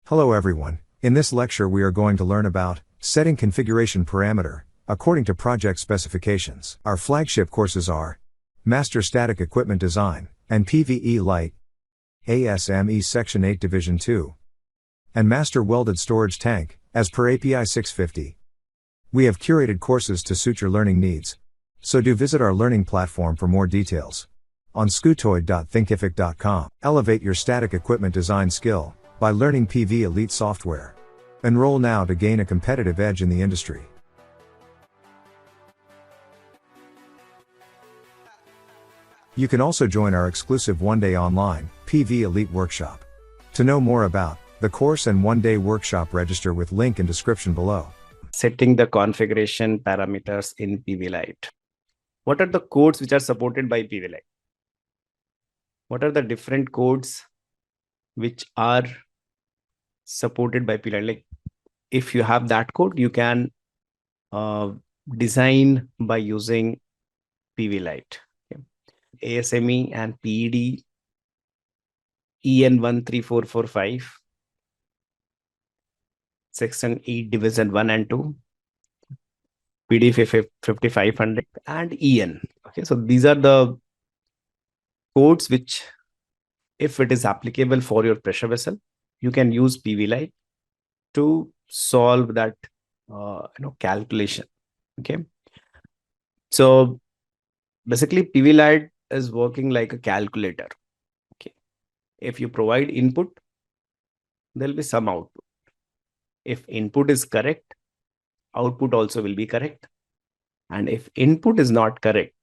Hello everyone, in this lecture we are going to learn about setting configuration parameter according to project specifications. Our flagship courses are Master Static Equipment Design and PVElite, ASME Section 8 Division 2, and Master Welded Storage Tank, as per API 650. We have curated courses to suit your learning needs, so do visit our learning platform for more details. On scootoid.thinkific.com, elevate your static equipment design skill by learning PVElite software. Enroll now to gain a competitive edge in the industry. You can also join our exclusive one-day online PVElite workshop. To know more about the course and one-day workshop, register with link in description below. Setting the configuration parameters in PVElite. What are the codes which are supported by PVElite? What are the different codes which are supported by PVElite? Like, if you have that code, you can design by using PVElite. Okay. ASME and PED EN13445, Section 8 Division 1 and 2, PD 5500 and EN. Okay, so these are the codes which, if it is applicable for your pressure vessel, you can use PVElite to solve that calculation. Okay, so basically PVElite is working like a calculator. Okay, if you provide input, there will be some output. If input is correct, output also will be correct, and if input is not correct,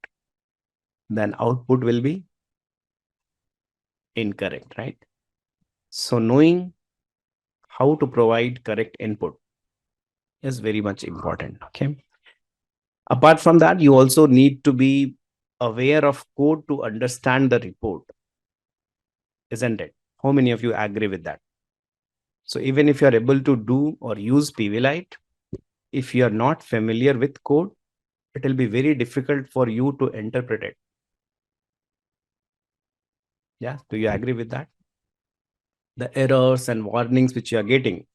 then output will be incorrect, right? So knowing how to provide correct input is very much important. Okay, apart from that, you also need to be aware of code to understand the report, isn't it? How many of you agree with that? So even if you are able to do or use PVElite, if you are not familiar with code, it will be very difficult for you to interpret it. Yeah, do you agree with that? The errors and warnings which you are getting,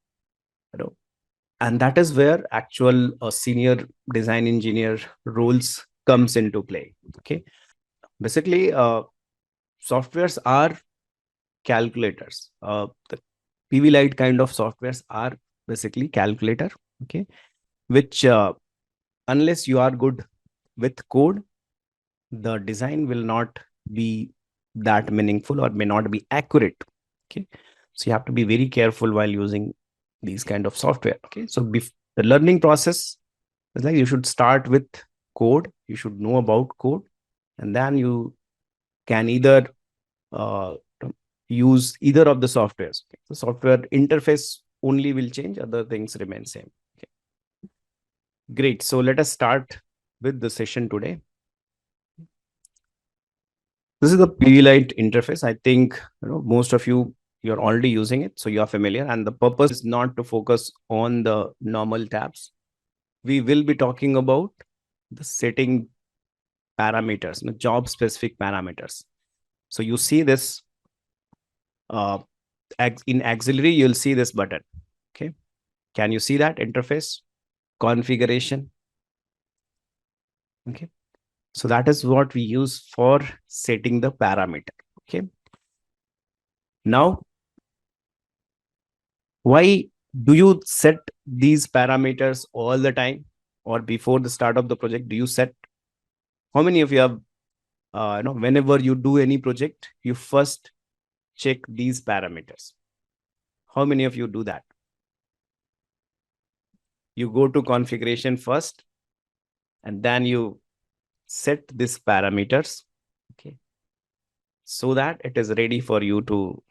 and that is where actual senior design engineer roles comes into play. Okay, basically softwares are calculators. The PVElite kind of softwares are basically calculator. Okay, which unless you are good with code, the design will not be that meaningful or may not be accurate. Okay, so you have to be very careful while using these kind of software. Okay, so the learning process is like you should start with code, you should know about code, and then you can either use either of the softwares. Okay. The software interface only will change, other things remain same. Okay. Great, so let us start with the session today. This is the PVElite interface. I think most of you're already using it, so you are familiar, and the purpose is not to focus on the normal tabs. We will be talking about the setting parameters, job specific parameters. So you see this in auxiliary, you'll see this button. Okay, can you see that interface? Configuration. Okay, so that is what we use for setting the parameter. Okay, now why do you set these parameters all the time, or before the start of the project do you set? How many of you have whenever you do any project, you first check these parameters? How many of you do that? You go to configuration first, and then you set these parameters, okay, so that it is ready for you to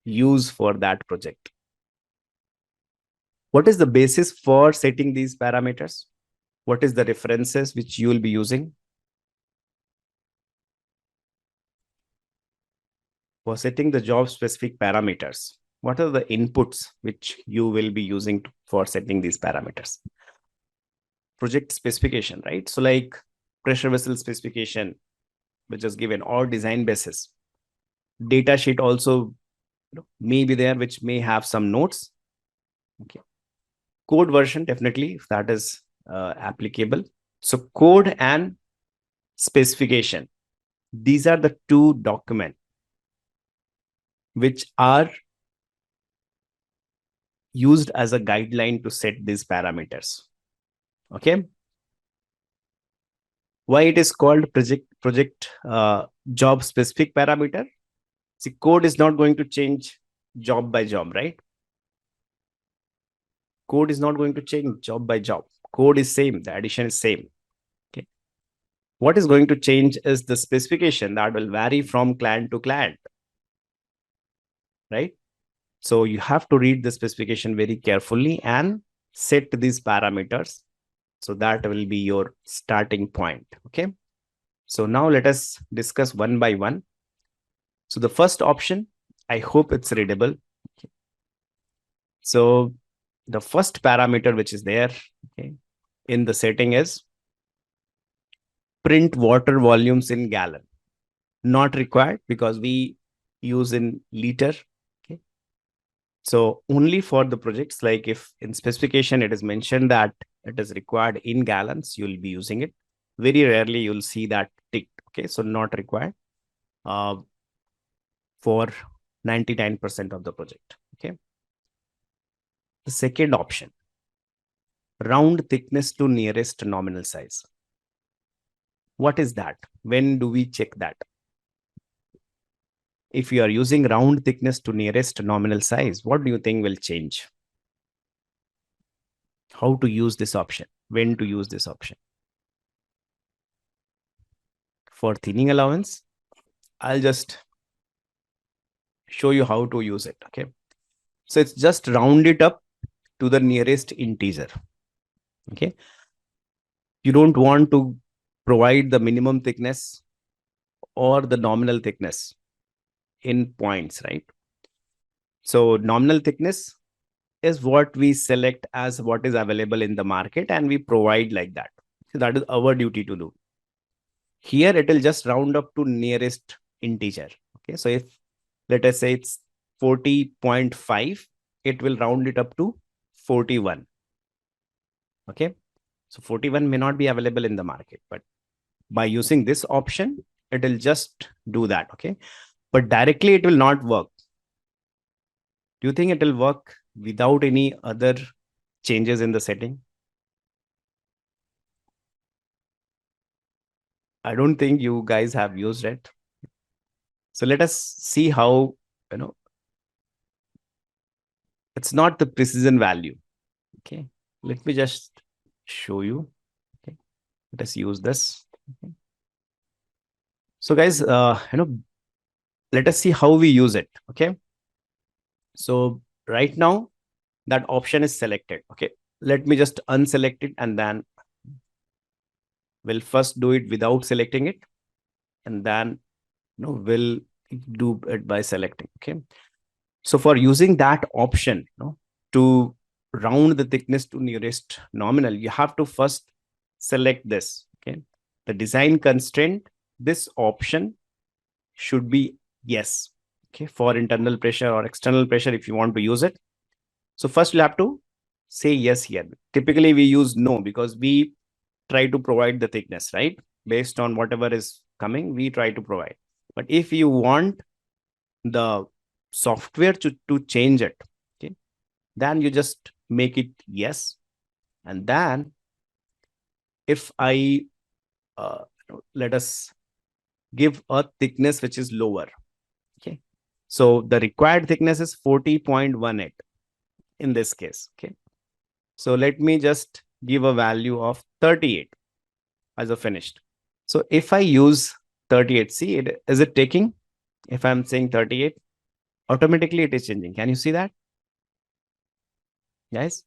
use for that project. What is the basis for setting these parameters? What is the references which you will be using for setting the job specific parameters? What are the inputs which you will be using for setting these parameters? Project specification, right? So like pressure vessel specification, which is given, or design basis. Data sheet also may be there, which may have some notes, Okay. Code version, definitely, if that is applicable. So code and specification. These are the two documents which are used as a guideline to set these parameters. Okay. Why it is called project job specific parameter? See, code is not going to change job by job, right? Code is not going to change job by job. Code is same. The addition is same. Okay. What is going to change is the specification that will vary from client to client, right? So you have to read the specification very carefully and set these parameters. So that will be your starting point. Okay. So now let us discuss one by one. So the first option, I hope it's readable. Okay. So the first parameter which is there, okay, in the setting is print water volumes in gallon. Not required because we use in liter. Okay. So only for the projects, like if in specification it is mentioned that it is required in gallons, you'll be using it. Very rarely you'll see that ticked. Okay. So not required for 99% of the project. Okay. The second option, round thickness to nearest nominal size. What is that? When do we check that? If you are using round thickness to nearest nominal size, what do you think will change? How to use this option? When to use this option? For thinning allowance, I'll just show you how to use it. Okay. So it's just round it up to the nearest integer. Okay. You don't want to provide the minimum thickness or the nominal thickness in points, right? So nominal thickness is what we select as what is available in the market and we provide like that. So that is our duty to do. Here it will just round up to nearest integer. Okay. So if let us say it's 40.5, it will round it up to 41. Okay. So 41 may not be available in the market, but by using this option, it will just do that. Okay. But directly it will not work. Do you think it will work without any other changes in the setting? I don't think you guys have used it. So let us see how, it's not the precision value. Okay. Let me just show you. Okay. Let us use this. Okay. So guys, let us see how we use it. Okay. So right now that option is selected. Okay. Let me just unselect it and then we'll first do it without selecting it. And then, we'll do it by selecting. Okay. So for using that option, to round the thickness to nearest nominal, you have to first select this. Okay. The design constraint, this option should be yes. Okay. For internal pressure or external pressure, if you want to use it. So first you'll have to say yes here. Typically we use no because we try to provide the thickness, right? Based on whatever is coming, we try to provide. But if you want the software to change it, okay, then you just make it yes. And then if I let us give a thickness which is lower. Okay. So the required thickness is 40.18 in this case. Okay. So let me just give a value of 38 as a finished. So if I use 38, see, is it taking? If I'm saying 38, automatically it is changing. Can you see that? Guys,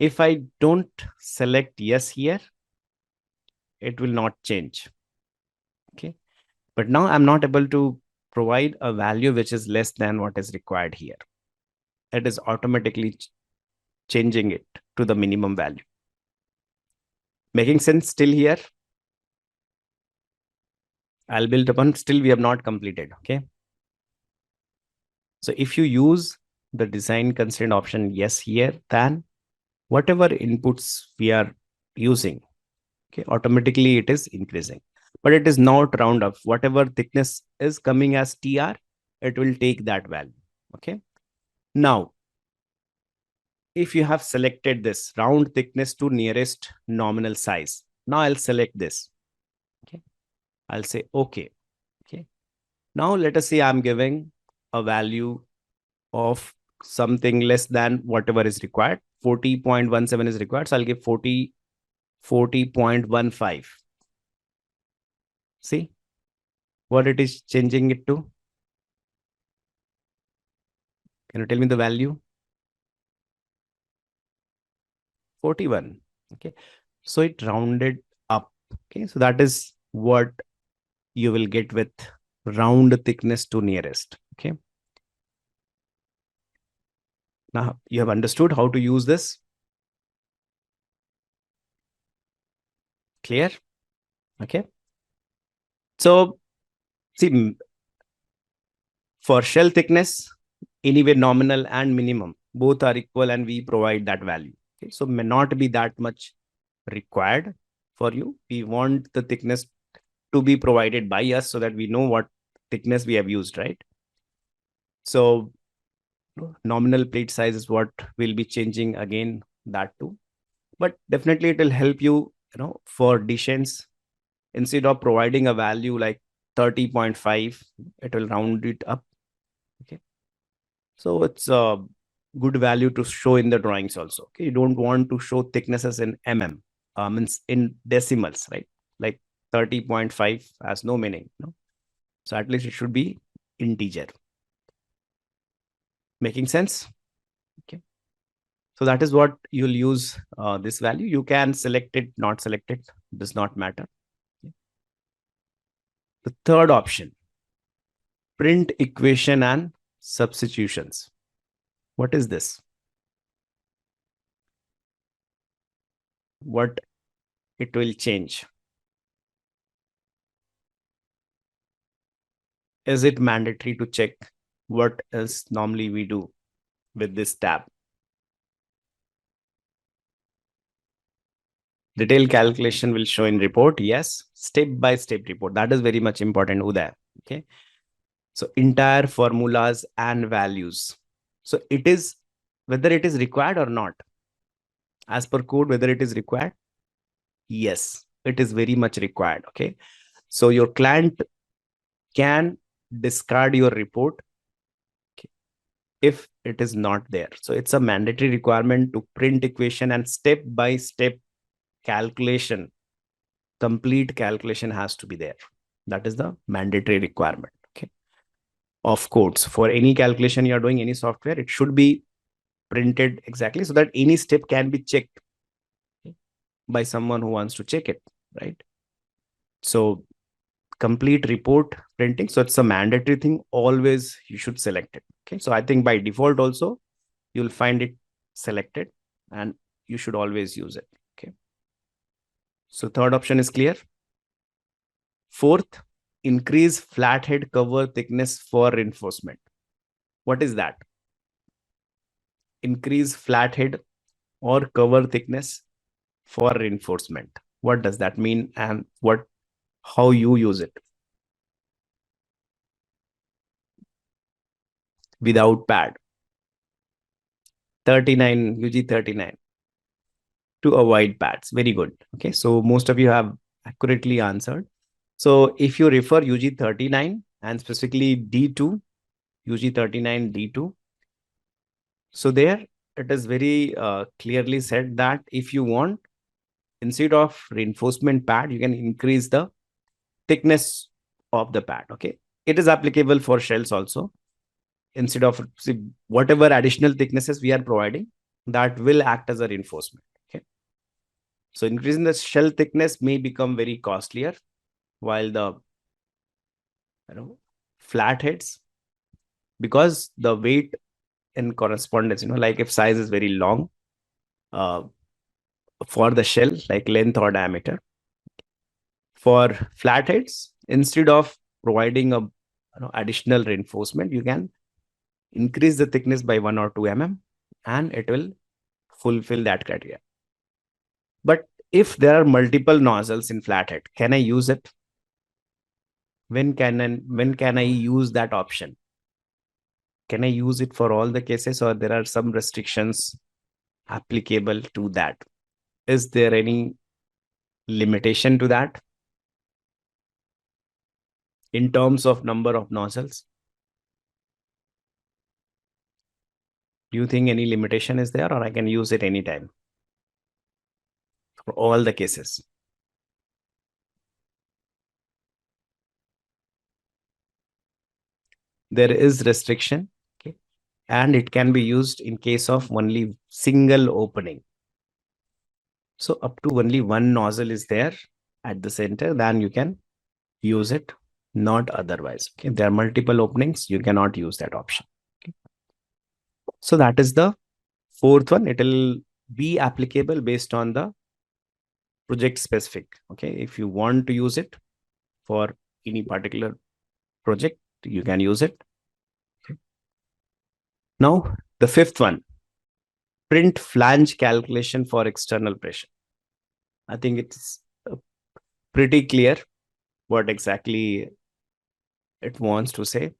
if I don't select yes here, it will not change. Okay. But now I'm not able to provide a value which is less than what is required here. It is automatically changing it to the minimum value. Making sense still here? I'll build upon, still we have not completed. Okay. So if you use the design constraint option yes here, then whatever inputs we are using, okay, automatically it is increasing. But it is not round up. Whatever thickness is coming as TR, it will take that value. Okay. Now, if you have selected this round thickness to nearest nominal size, now I'll select this. Okay. I'll say okay. Okay. Now let us say I'm giving a value of something less than whatever is required. 40.17 is required. So I'll give 40.15. See what it is changing it to? Can you tell me the value? 41. Okay. So it rounded up. Okay. So that is what you will get with round thickness to nearest. Okay. Now you have understood how to use this. Clear? Okay. So see, for shell thickness, anyway, nominal and minimum, both are equal and we provide that value. Okay. So may not be that much required for you. We want the thickness to be provided by us so that we know what thickness we have used, right? So nominal plate size is what will be changing again, that too. But definitely it will help you, for decisions, instead of providing a value like 30.5, it will round it up. Okay. So it's a good value to show in the drawings also. Okay. You don't want to show thicknesses in means in decimals, right? Like 30.5 has no meaning. No? So at least it should be integer. Making sense? Okay. So that is what you'll use this value. You can select it, not select it, does not matter. Okay. The third option, print equation and substitutions. What is this? What it will change? Is it mandatory to check what else normally we do with this tab? Detailed calculation will show in report. Yes. Step-by-step report. That is very much important, Uday. Okay. So entire formulas and values. So it is whether it is required or not. As per code, whether it is required. Yes, it is very much required. Okay. So your client can discard your report if it is not there. So it's a mandatory requirement to print equation and step-by-step calculation. Complete calculation has to be there. That is the mandatory requirement. Okay. Of codes. For any calculation you are doing, any software, it should be printed exactly so that any step can be checked by someone who wants to check it, right? So complete report printing. So it's a mandatory thing. Always you should select it. Okay. So I think by default also, you'll find it selected and you should always use it. Okay. So third option is clear. Fourth, increase flathead cover thickness for reinforcement. What is that? Increase flathead or cover thickness for reinforcement. What does that mean and how you use it? Without pad. 39, UG 39. To avoid pads. Very good. Okay. So most of you have accurately answered. So if you refer UG 39 and specifically D2, UG 39 D2. So there it is very clearly said that if you want, instead of reinforcement pad, you can increase the thickness of the pad. Okay. It is applicable for shells also. Instead of whatever additional thicknesses we are providing, that will act as a reinforcement. Okay. So increasing the shell thickness may become very costlier, while the flatheads, because the weight in correspondence, like if size is very long for the shell, like length or diameter, for flatheads, instead of providing a additional reinforcement, you can increase the thickness by 1 or 2 mm, and it will fulfill that criteria. But if there are multiple nozzles in flathead, can I use it? When can I use that option? Can I use it for all the cases, or there are some restrictions applicable to that? Is there any limitation to that in terms of number of nozzles? Do you think any limitation is there, or I can use it anytime for all the cases? There is restriction, okay, and it can be used in case of only single opening. So up to only one nozzle is there at the center, then you can use it, not otherwise. Okay, there are multiple openings, you cannot use that option. Okay. So that is the fourth one. It will be applicable based on the project specific. Okay, if you want to use it for any particular project, you can use it. Okay. Now the fifth one, print flange calculation for external pressure. I think it's pretty clear what exactly it wants to say.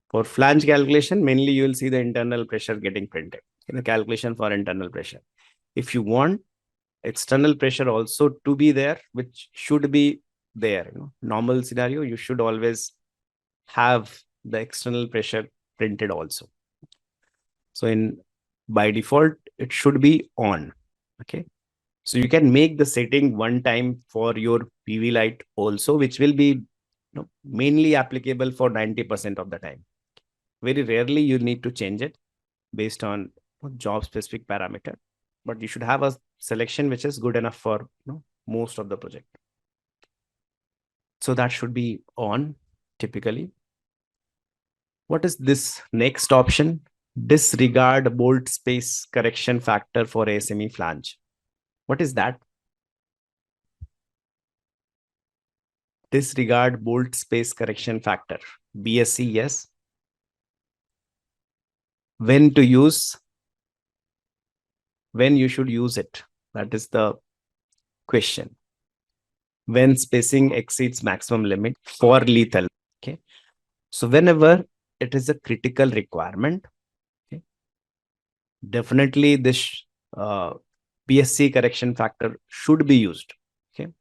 For flange calculation, mainly you will see the internal pressure getting printed in the calculation for internal pressure. If you want external pressure also to be there, which should be there, normal scenario, you should always have the external pressure printed also. So by default, it should be on. Okay. So you can make the setting one time for your PVElite also, which will be mainly applicable for 90% of the time. Very rarely you need to change it based on job specific parameter, but you should have a selection which is good enough for most of the project. So that should be on typically. What is this next option? Disregard bolt space correction factor for ASME flange. What is that? Disregard bolt space correction factor. BSc, yes. When to use? When you should use it? That is the question. When spacing exceeds maximum limit for lethal. Okay. So whenever it is a critical requirement, okay, definitely this BSc correction factor should be used. Okay.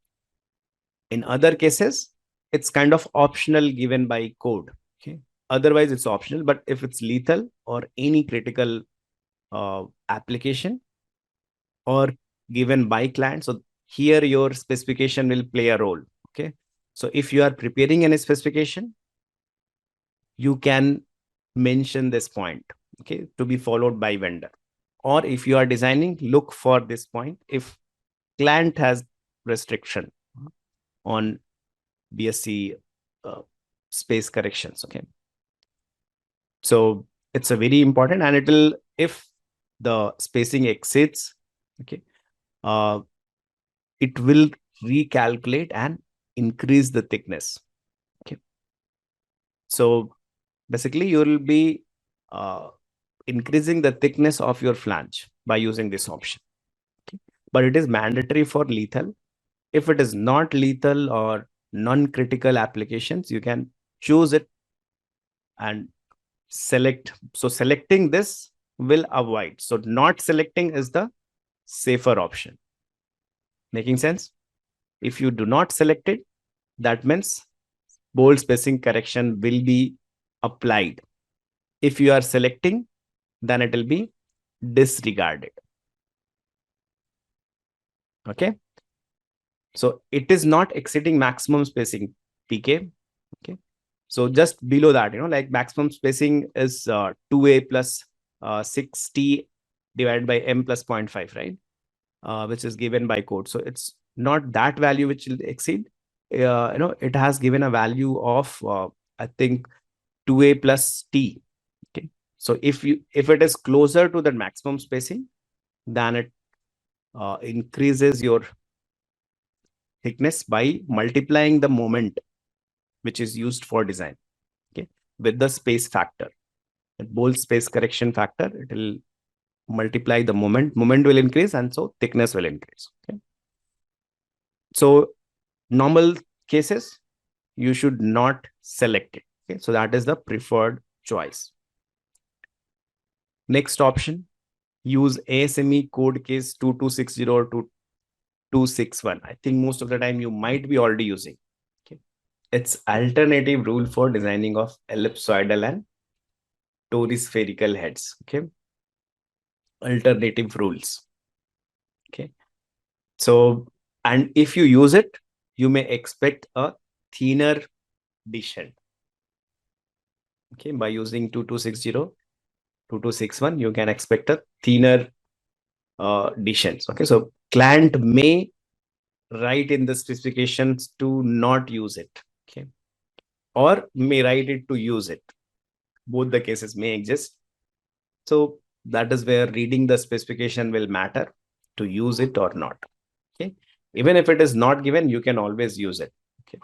In other cases, it's kind of optional given by code. Okay. Otherwise, it's optional. But if it's lethal or any critical application or given by client, so here your specification will play a role. Okay. So if you are preparing any specification, you can mention this point, okay, to be followed by vendor. Or if you are designing, look for this point if client has restriction on BSc space corrections. Okay. So it's a very important, and it will, if the spacing exceeds, okay, it will recalculate and increase the thickness. Okay. So basically you will be increasing the thickness of your flange by using this option. Okay. But it is mandatory for lethal. If it is not lethal or non-critical applications, you can choose it and select. So selecting this will avoid. So not selecting is the safer option. Making sense? If you do not select it, that means bolt spacing correction will be applied. If you are selecting, then it will be disregarded. Okay. So it is not exceeding maximum spacing, PK. Okay. So just below that, like maximum spacing is 2A plus 6T divided by M plus 0.5, right? Which is given by code. So it's not that value which will exceed. It has given a value of, I think, 2A plus T. Okay. So if it is closer to the maximum spacing, then it increases your thickness by multiplying the moment which is used for design, okay, with the space factor. At both space correction factor, it will multiply the moment. Moment will increase, and so thickness will increase. Okay. So normal cases, you should not select it. Okay. So that is the preferred choice. Next option, use ASME code case 2260 or 2261. I think most of the time you might be already using. Okay. It's alternative rule for designing of ellipsoidal and toruspherical heads. Okay. Alternative rules. Okay. So, and if you use it, you may expect a thinner dish head. Okay. By using 2260, 2261, you can expect a thinner dish heads. Okay. So client may write in the specifications to not use it. Okay. Or may write it to use it. Both the cases may exist. So that is where reading the specification will matter, to use it or not. Okay. Even if it is not given, you can always use it. Okay.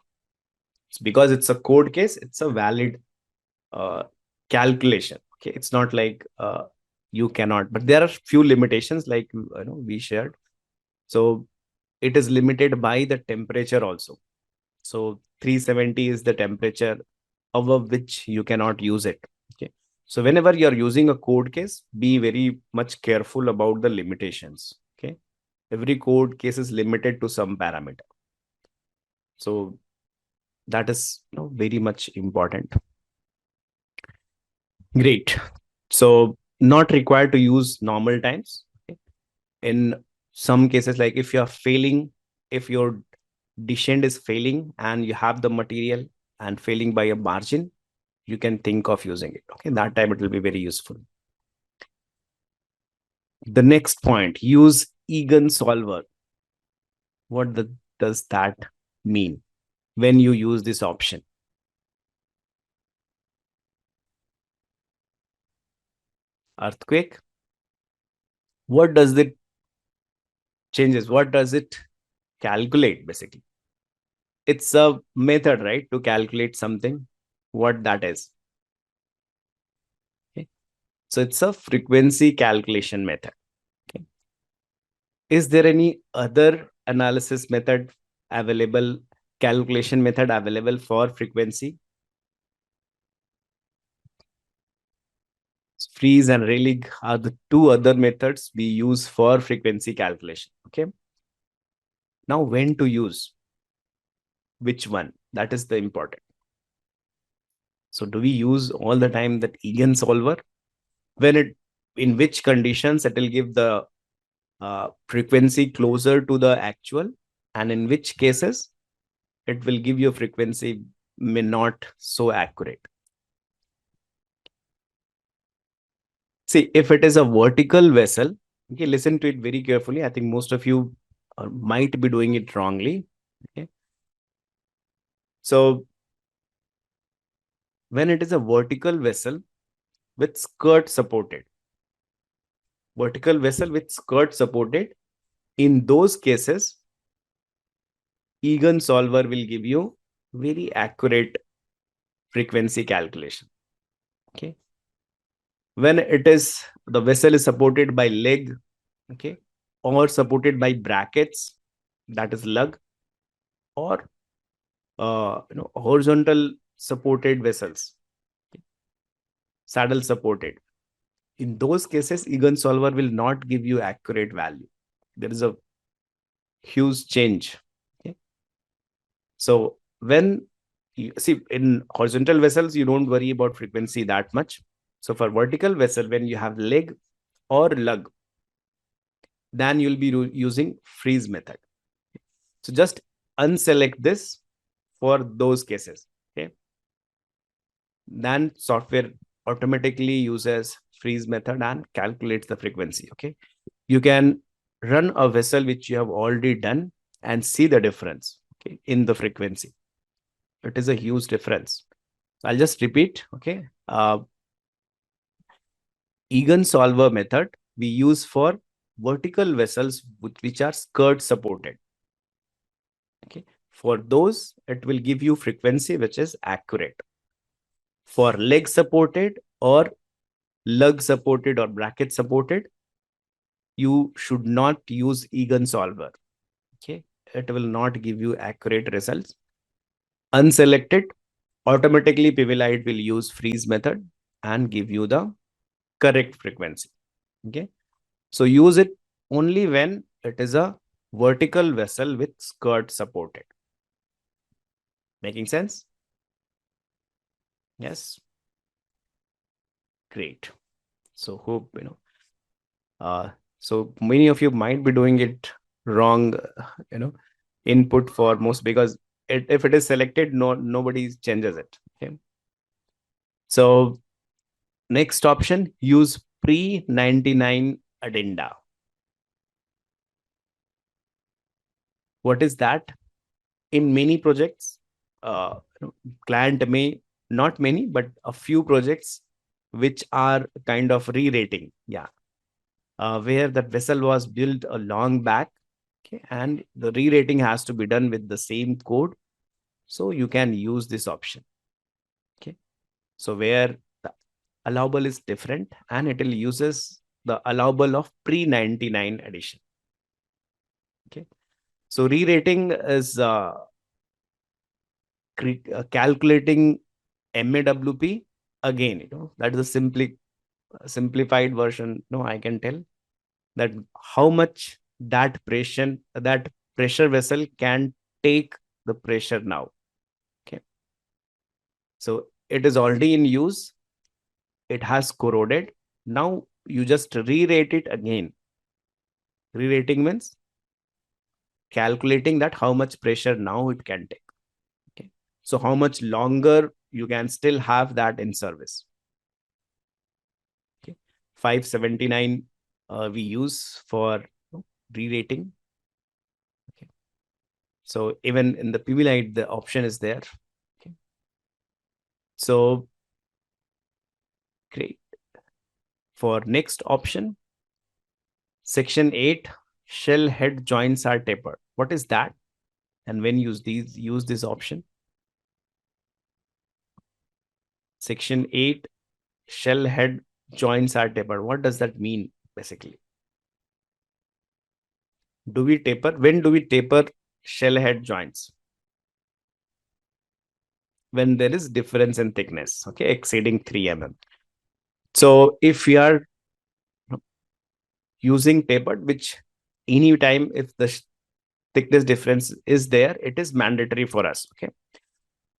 It's because it's a code case, it's a valid calculation. Okay. It's not like you cannot, but there are few limitations like we shared. So it is limited by the temperature also. So 370 is the temperature above which you cannot use it. Okay. So whenever you're using a code case, be very much careful about the limitations. Okay. Every code case is limited to some parameter. So that is very much important. Great. So not required to use normal times. Okay. In some cases, like if you're failing, if your dish end is failing and you have the material and failing by a margin, you can think of using it. Okay, that time it will be very useful. The next point, use eigensolver. What does that mean when you use this option? Earthquake. What does it changes? What does it calculate basically? It's a method, right, to calculate something. What that is? Okay. So it's a frequency calculation method. Okay. Is there any other analysis method available, calculation method available for frequency? Freeze and Rayleigh are the two other methods we use for frequency calculation. Okay. Now, when to use which one? That is the important. So, do we use all the time that eigensolver? When it, in which conditions it will give the frequency closer to the actual, and in which cases it will give you a frequency may not so accurate. See, if it is a vertical vessel, okay, listen to it very carefully. I think most of you might be doing it wrongly. Okay. So when it is a vertical vessel with skirt supported, in those cases, eigensolver will give you very accurate frequency calculation. Okay. When it is, the vessel is supported by leg, okay, or supported by brackets, that is lug, or horizontal supported vessels, okay, saddle supported. In those cases, eigensolver will not give you accurate value. There is a huge change. Okay. So when you see in horizontal vessels, you don't worry about frequency that much. So for vertical vessel, when you have leg or lug, then you'll be using freeze method. So just unselect this for those cases. Okay. Then software automatically uses freeze method and calculates the frequency. Okay. You can run a vessel which you have already done and see the difference, okay, in the frequency. It is a huge difference. So I'll just repeat. Okay. Eigensolver method we use for vertical vessels which are skirt supported. Okay. For those, it will give you frequency which is accurate. For leg supported or lug supported or bracket supported, you should not use Egan solver. Okay, it will not give you accurate results. Unselected, automatically PVElite will use freeze method and give you the correct frequency. Okay, so use it only when it is a vertical vessel with skirt supported. Making sense? Yes. Great. So hope so many of you might be doing it wrong, input for most, because if it is selected, nobody changes it. Okay. So next option, use pre-99 addenda. What is that? In many projects, client may, not many, but a few projects which are kind of re-rating. Yeah. Where that vessel was built a long back. Okay. And the re-rating has to be done with the same code. So you can use this option. Okay. So where the allowable is different and it will uses the allowable of pre-99 edition. Okay. So re-rating is calculating MAWP again, that is a simplified version. I can tell that how much that pressure vessel can take the pressure now. Okay. So it is already in use. It has corroded. Now you just re-rate it again. Re-rating means calculating that how much pressure now it can take. Okay. So how much longer you can still have that in service. Okay. 579 we use for re-rating. Okay. So even in the PVElite, the option is there. Okay. So great. For next option, section 8, shell head joints are tapered. What is that? And when use this option? Section 8, shell head joints are tapered. What does that mean basically? Do we taper? When do we taper shell head joints? When there is difference in thickness, okay, exceeding 3 mm. So if we are using tapered, which any time if the thickness difference is there, it is mandatory for us. Okay.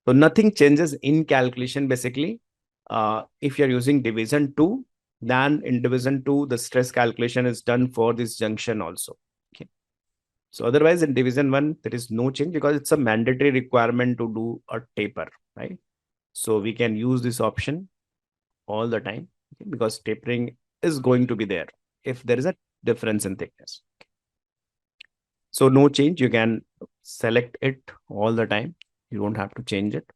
So nothing changes in calculation basically. If you're using division 2, then in division 2, the stress calculation is done for this junction also. Okay. So otherwise in division 1, there is no change because it's a mandatory requirement to do a taper, right? So we can use this option all the time, okay, because tapering is going to be there if there is a difference in thickness. Okay. So no change, you can select it all the time. You don't have to change it.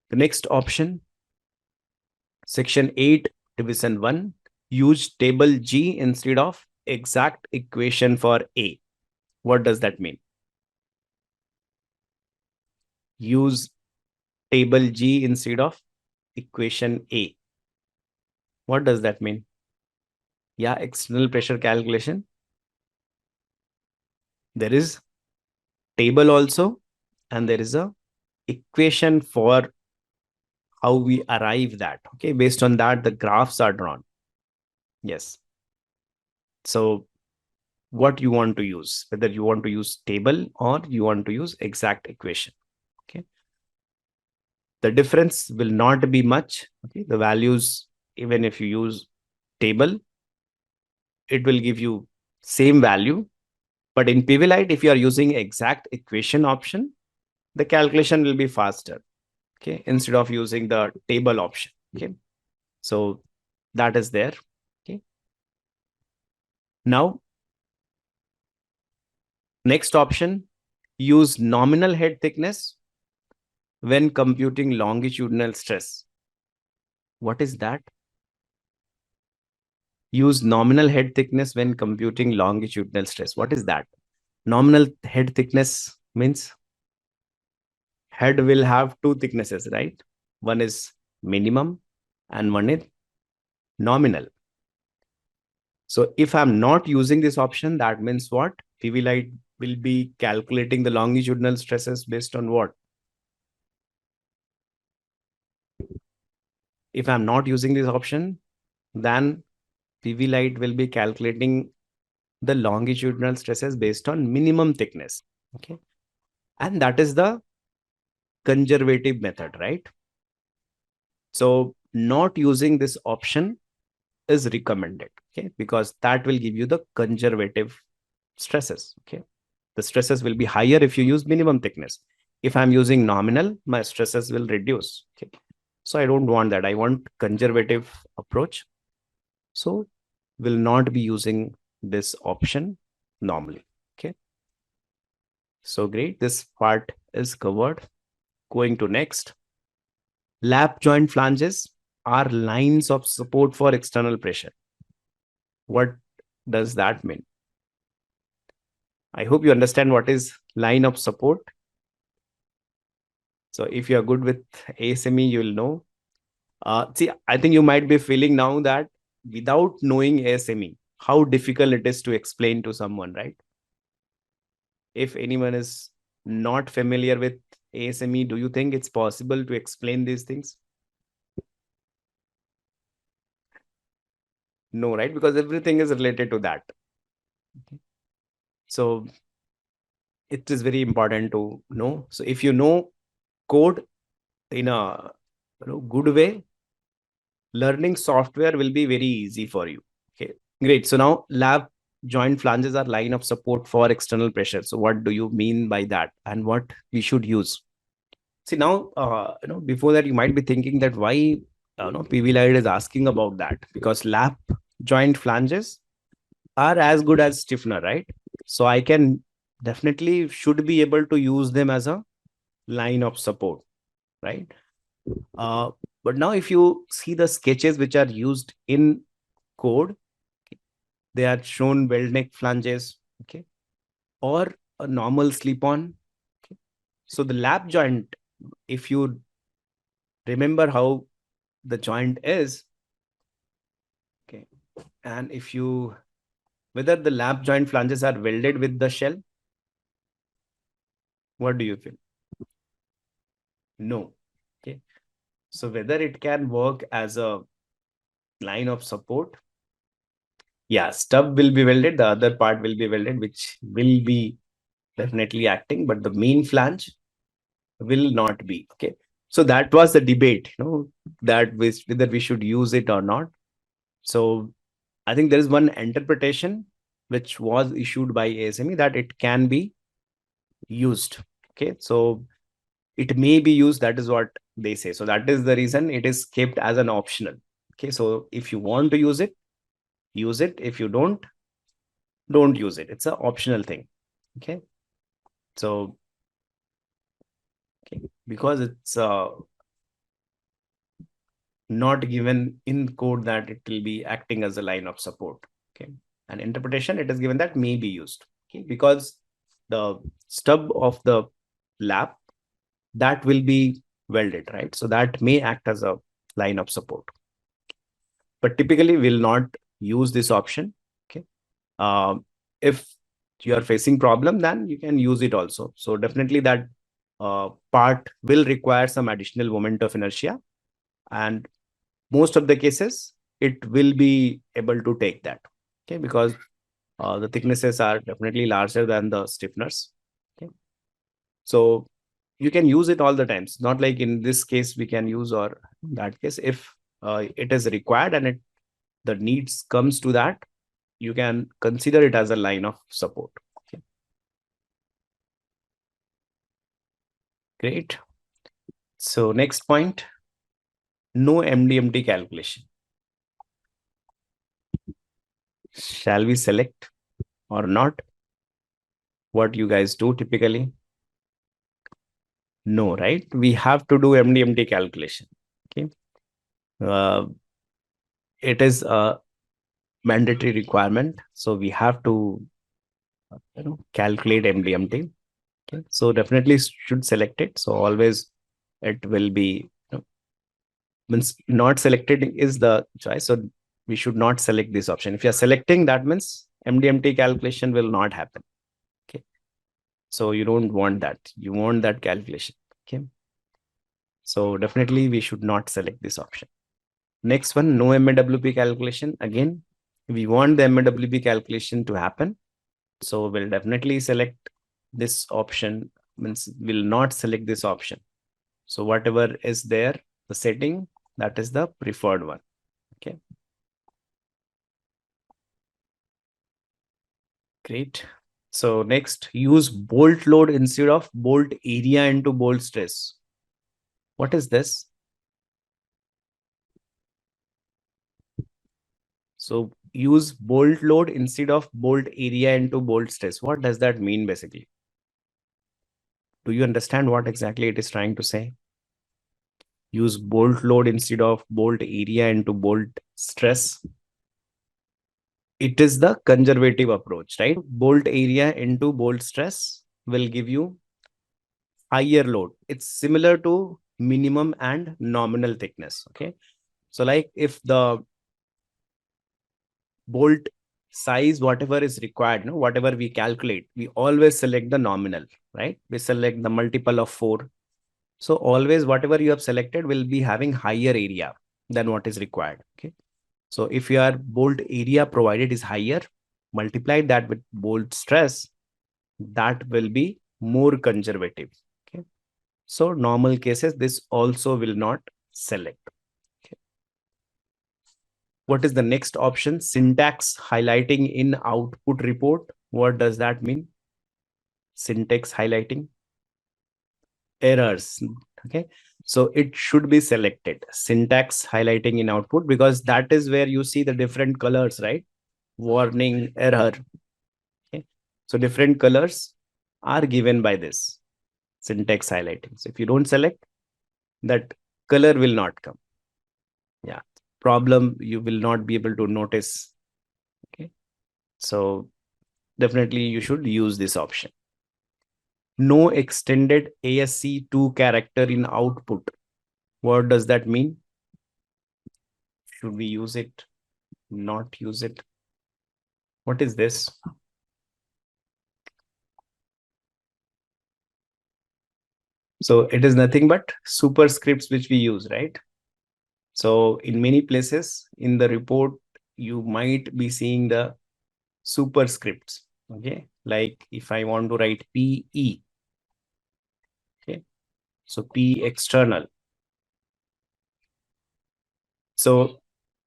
The next option, section 8, division 1, use table G instead of exact equation for A. What does that mean? Use table G instead of equation A. What does that mean? Yeah, external pressure calculation. There is table also, and there is a equation for how we arrive that. Okay, based on that, the graphs are drawn. Yes. So what you want to use, whether you want to use table or you want to use exact equation. Okay. The difference will not be much. Okay. The values, even if you use table, it will give you same value. But in PVElite, if you are using exact equation option, the calculation will be faster. Okay. Instead of using the table option. Okay. So that is there. Okay. Now, next option, use nominal head thickness when computing longitudinal stress. What is that? Use nominal head thickness when computing longitudinal stress. What is that? Nominal head thickness means head will have two thicknesses, right? One is minimum and one is nominal. So if I'm not using this option, that means what? PVElite will be calculating the longitudinal stresses based on what? If I'm not using this option, then PVElite will be calculating the longitudinal stresses based on minimum thickness. Okay. And that is the conservative method, right? So not using this option is recommended, okay, because that will give you the conservative stresses. Okay. The stresses will be higher if you use minimum thickness. If I'm using nominal, my stresses will reduce. Okay. So I don't want that. I want conservative approach. So will not be using this option normally. Okay. So great. This part is covered. Going to next. Lap joint flanges are lines of support for external pressure. What does that mean? I hope you understand what is line of support. So if you're good with ASME, you'll know. See, I think you might be feeling now that without knowing ASME, how difficult it is to explain to someone, right? If anyone is not familiar with ASME, do you think it's possible to explain these things? No, right? Because everything is related to that. Okay. So it is very important to know. So if you know code in a good way, learning software will be very easy for you. Okay, great. So now lap joint flanges are line of support for external pressure. So what do you mean by that, and what we should use? See now, before that you might be thinking that why PVElite is asking about that, because lap joint flanges are as good as stiffener, right? So I can definitely should be able to use them as a line of support, right? But now if you see the sketches which are used in code, they are shown weld neck flanges, okay, or a normal slip-on. Okay. So the lap joint, if you remember how the joint is, okay, and if you whether the lap joint flanges are welded with the shell, what do you feel? No. Okay. So whether it can work as a line of support, yeah, stub will be welded, the other part will be welded, which will be definitely acting, but the main flange will not be. Okay. So that was the debate, that whether we should use it or not. So I think there is one interpretation which was issued by ASME that it can be used. Okay. So it may be used. That is what they say. So that is the reason it is kept as an optional. Okay. So if you want to use it, use it. If you don't use it. It's an optional thing. Okay. So, okay, because it's not given in code that it will be acting as a line of support. Okay. An interpretation, it is given that may be used. Okay. Because the stub of the lap, that will be welded, right? So that may act as a line of support. But typically will not use this option. Okay. If you are facing problem, then you can use it also. So definitely that part will require some additional moment of inertia, and most of the cases it will be able to take that. Okay, because the thicknesses are definitely larger than the stiffeners. Okay, so you can use it all the times. Not like in this case we can use, or that case if it is required and the needs comes to that, you can consider it as a line of support. Okay. Great. So next point, no MDMT calculation. Shall we select or not? What you guys do typically? No, right? We have to do MDMT calculation. Okay. It is a mandatory requirement. So we have to calculate MDMT. Okay. So definitely should select it. So always it will be Means not selected is the choice. So we should not select this option. If you are selecting, that means MDMT calculation will not happen. Okay. So you don't want that. You want that calculation. Okay. So definitely we should not select this option. Next one, no MAWP calculation. Again, we want the MAWP calculation to happen. So we'll definitely select this option, means we'll not select this option. So whatever is there, the setting, that is the preferred one. Okay. Great. So next, use bolt load instead of bolt area into bolt stress. What is this? So use bolt load instead of bolt area into bolt stress. What does that mean basically? Do you understand what exactly it is trying to say? Use bolt load instead of bolt area into bolt stress. It is the conservative approach, right? Bolt area into bolt stress will give you higher load. It's similar to minimum and nominal thickness. Okay. So like if the bolt size, whatever is required, no, whatever we calculate, we always select the nominal, right? We select the multiple of 4. So always whatever you have selected will be having higher area than what is required. Okay. So if your bolt area provided is higher, multiply that with bolt stress, that will be more conservative. Okay. So normal cases, this also will not select. Okay. What is the next option? Syntax highlighting in output report. What does that mean? Syntax highlighting. Errors. Okay. So it should be selected. Syntax highlighting in output, because that is where you see the different colors, right? Warning, error. Okay. So different colors are given by this syntax highlighting. So if you don't select, that color will not come. Yeah. Problem, you will not be able to notice. Okay. So definitely you should use this option. No extended ASC2 character in output. What does that mean? Should we use it? Not use it? What is this? So it is nothing but superscripts which we use, right? So in many places in the report, you might be seeing the superscripts. Okay. Like if I want to write PE. Okay. So P external. So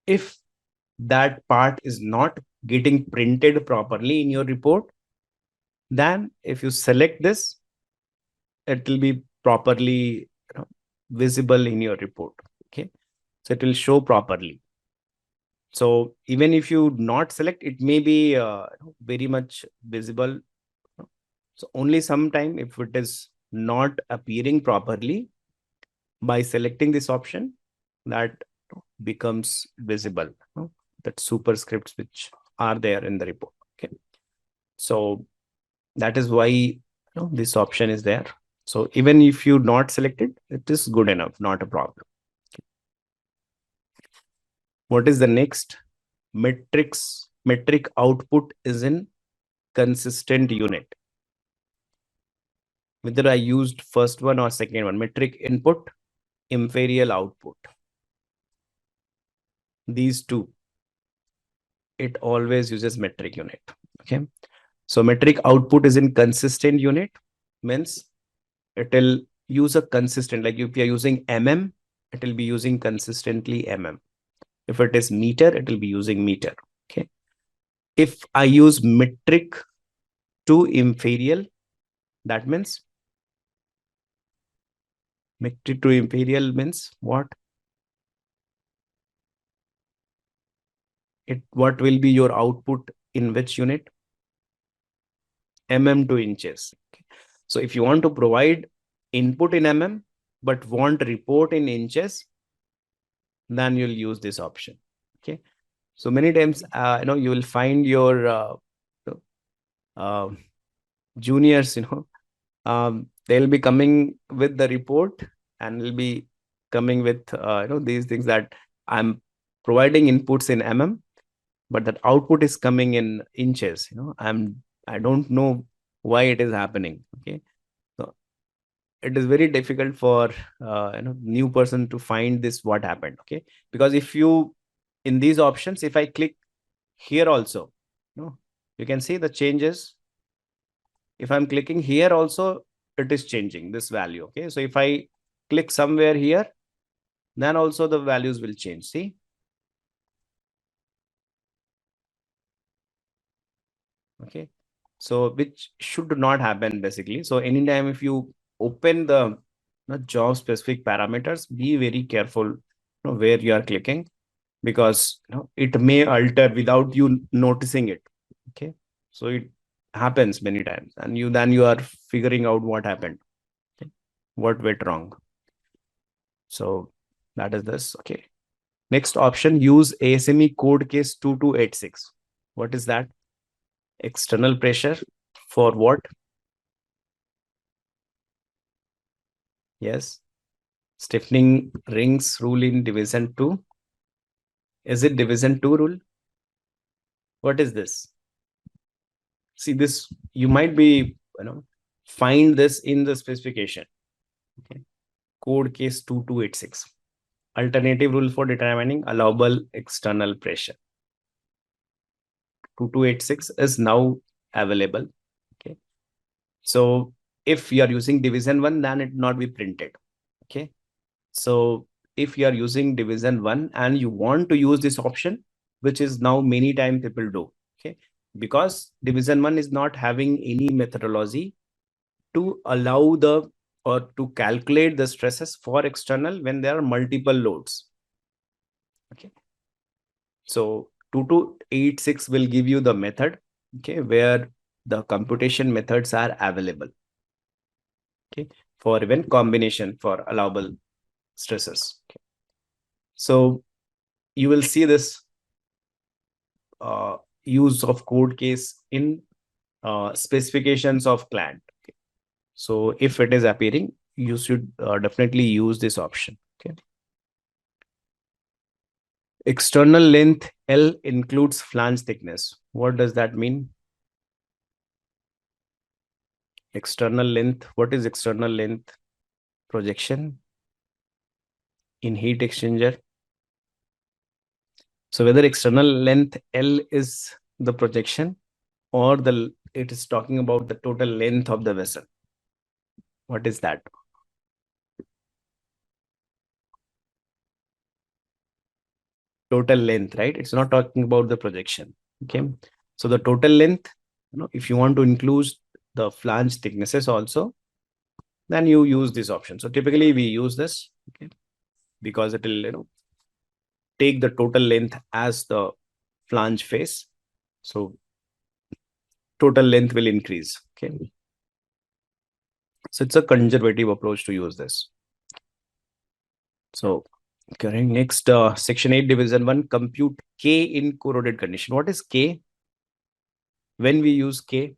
if that part is not getting printed properly in your report, then if you select this, it will be properly visible in your report. Okay. So it will show properly. So even if you not select, it may be very much visible. So only sometime if it is not appearing properly, by selecting this option, that becomes visible. That superscripts which are there in the report. Okay. So that is why this option is there. So even if you not selected, it is good enough, not a problem. Okay. What is the next? Metric output is in consistent unit. Whether I used first one or second one, metric input, imperial output. These two, it always uses metric unit. Okay. So metric output is in consistent unit, means it will use a consistent, like if you are using mm, it will be using consistently mm. If it is meter, it will be using meter. Okay. If I use metric to imperial, that means metric to imperial means what? What will be your output in which unit? mm to inches. Okay. So if you want to provide input in mm but want report in inches, then you'll use this option. Okay. So many times you will find your uh, juniors, they'll be coming with the report and will be coming with these things that I'm providing inputs in but that output is coming in inches. I don't know why it is happening. Okay, so it is very difficult for new person to find this what happened. Okay, because if you in these options, if I click here also, you can see the changes. If I'm clicking here also, it is changing this value. Okay, so if I click somewhere here, then also the values will change. See, okay, so which should not happen basically. So anytime if you open the job specific parameters, be very careful where you are clicking, because it may alter without you noticing it. Okay, so it happens many times, and you are figuring out what happened. Okay, what went wrong. So that is this. Okay, next option, use ASME code case 2286. What is that? External pressure for what? Yes, stiffening rings rule in division 2. Is it division 2 rule? What is this? See, this you might be find this in the specification. Okay, code case 2286. Alternative rule for determining allowable external pressure. 2286 is now available. Okay, so if you are using division 1, then it not be printed. Okay, so if you are using division 1 and you want to use this option, which is now many times people do, okay, because division 1 is not having any methodology to allow or to calculate the stresses for external when there are multiple loads. Okay, so 2286 will give you the method, okay, where the computation methods are available, okay, for even combination for allowable stresses. Okay. So you will see this use of code case in specifications of client. Okay. So if it is appearing, you should definitely use this option. Okay. External length L includes flange thickness. What does that mean? External length. What is external length? Projection in heat exchanger. So whether external length L is the projection or it is talking about the total length of the vessel. What is that? Total length, right? It's not talking about the projection. Okay, so the total length, if you want to include the flange thicknesses also, then you use this option. So typically we use this, okay, because it will take the total length as the flange face. So total length will increase. Okay, so it's a conservative approach to use this. So correct. Next, section 8 division 1, compute K in corroded condition. What is K? When we use K,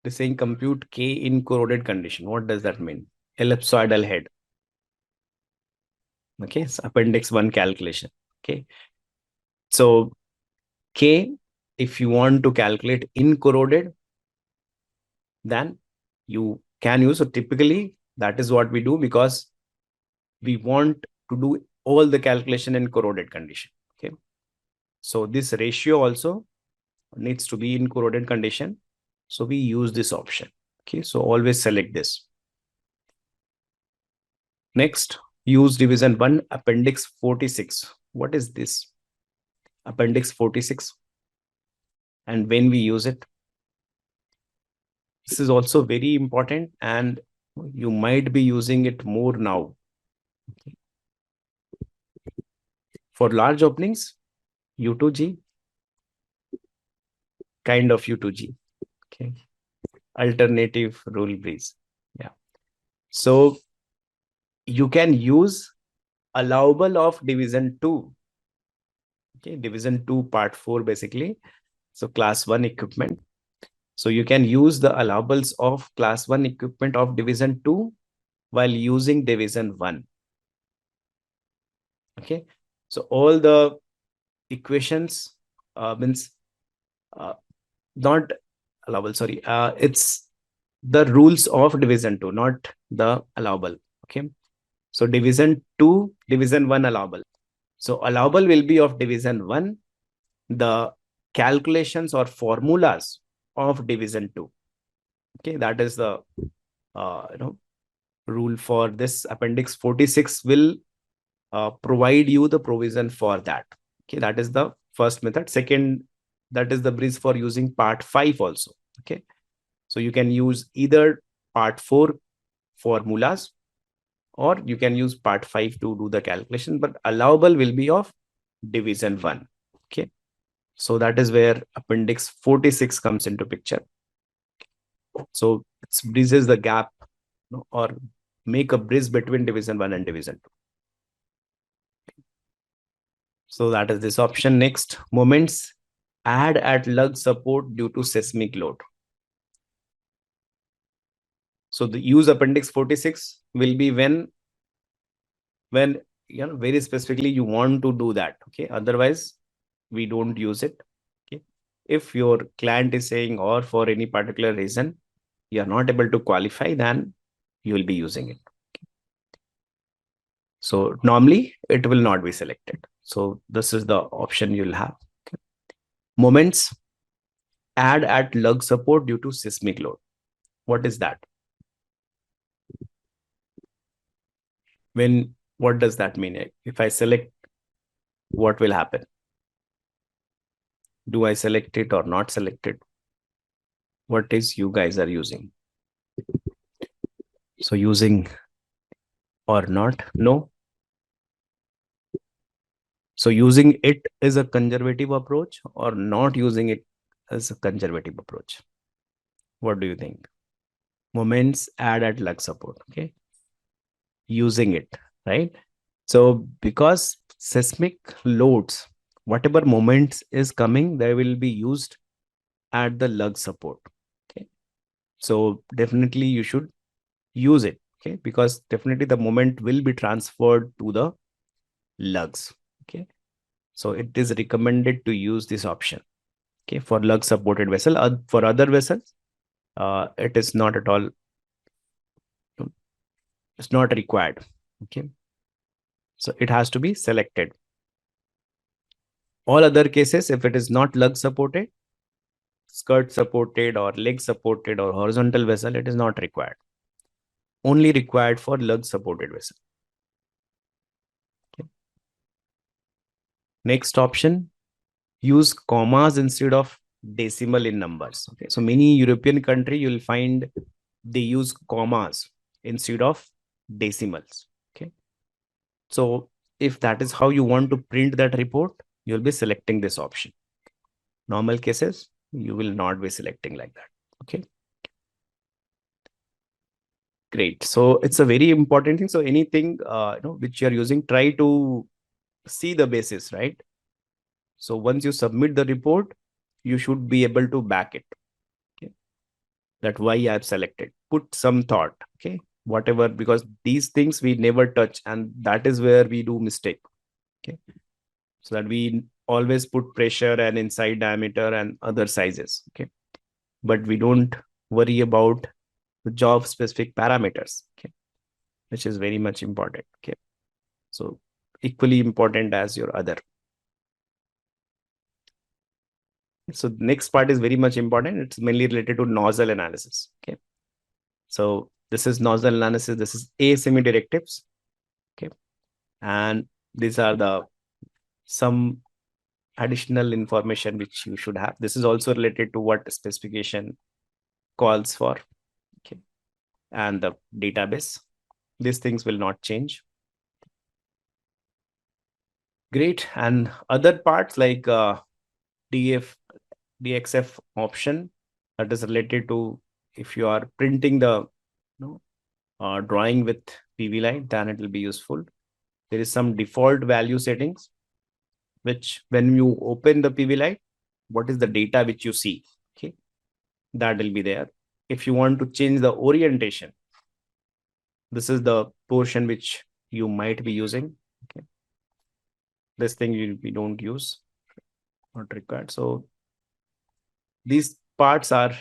they're saying compute K in corroded condition. What does that mean? Ellipsoidal head. Okay, so appendix 1 calculation. Okay, so K, if you want to calculate in corroded, then you can use. So typically that is what we do, because we want to do all the calculation in corroded condition. Okay, so this ratio also needs to be in corroded condition. So we use this option. Okay, so always select this. Next, use division 1 appendix 46. What is this? Appendix 46. And when we use it, this is also very important, and you might be using it more now. Okay. For large openings, U2G, kind of U2G. Okay, alternative rule breeze. Yeah, so you can use allowable of division 2. Okay, division 2 part 4 basically. So class 1 equipment. So you can use the allowables of class 1 equipment of division 2 while using division 1. Okay, so all the equations means not allowable, sorry, it's the rules of division 2, not the allowable. Okay, so division 2, division 1 allowable. So allowable will be of division 1, the calculations or formulas of division 2. Okay, that is the rule for this. Appendix 46 will provide you the provision for that. Okay, that is the first method. Second, that is the bridge for using part 5 also. Okay, so you can use either part 4 formulas or you can use part 5 to do the calculation, but allowable will be of division 1. Okay, so that is where appendix 46 comes into picture. So it bridges the gap, or make a bridge between division 1 and division 2. So that is this option. Next, moments add at lug support due to seismic load. So the use appendix 46 will be when very specifically you want to do that. Okay, otherwise we don't use it. Okay, if your client is saying, or for any particular reason you are not able to qualify, then you will be using it. Okay. So normally it will not be selected. So this is the option you'll have. Okay. Moments add at lug support due to seismic load. What is that? What does that mean? If I select, what will happen? Do I select it or not select it? What is you guys are using? So using or not? No. So using it is a conservative approach, or not using it as a conservative approach? What do you think? Moments add at lug support. Okay, using it, right? So because seismic loads, whatever moments is coming, they will be used at the lug support. Okay, so definitely you should use it. Okay, because definitely the moment will be transferred to the lugs. Okay, so it is recommended to use this option. Okay, for lug supported vessel. For other vessels, it is not at all, it's not required. Okay, so it has to be selected. All other cases, if it is not lug supported, skirt supported or leg supported or horizontal vessel, it is not required. Only required for lug supported vessel. Okay. Next option, use commas instead of decimal in numbers. Okay, so many European country you will find they use commas instead of decimals. Okay, so if that is how you want to print that report, you'll be selecting this option. Normal cases, you will not be selecting like that. Okay, great. So it's a very important thing. So anything which you're using, try to see the basis, right? So once you submit the report, you should be able to back it. Okay, that why I've selected. Put some thought. Okay, whatever, because these things we never touch, and that is where we do mistake. Okay, so that we always put pressure and inside diameter and other sizes. Okay, but we don't worry about the job specific parameters. Okay, which is very much important. Okay, so equally important as your other. So the next part is very much important. It's mainly related to nozzle analysis. Okay, so this is nozzle analysis. This is ASME directives. Okay, and these are the some additional information which you should have. This is also related to what specification calls for. Okay, and the database. These things will not change. Great. And other parts like DXF option, that is related to if you are printing the drawing with PVElite, then it will be useful. There is some default value settings, which when you open the PVElite, what is the data which you see? Okay, that will be there. If you want to change the orientation, This is the portion which you might be using. Okay. This thing we don't use, not required. So these parts are,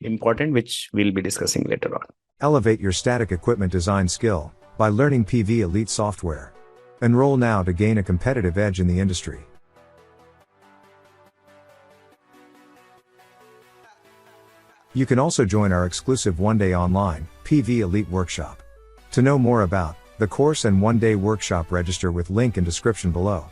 important, which we'll be discussing later on. Elevate your static equipment design skill by learning PVElite software. Enroll now to gain a competitive edge in the industry. You can also join our exclusive one-day online PVElite workshop. To know more about the course and one-day workshop, register with link in description below.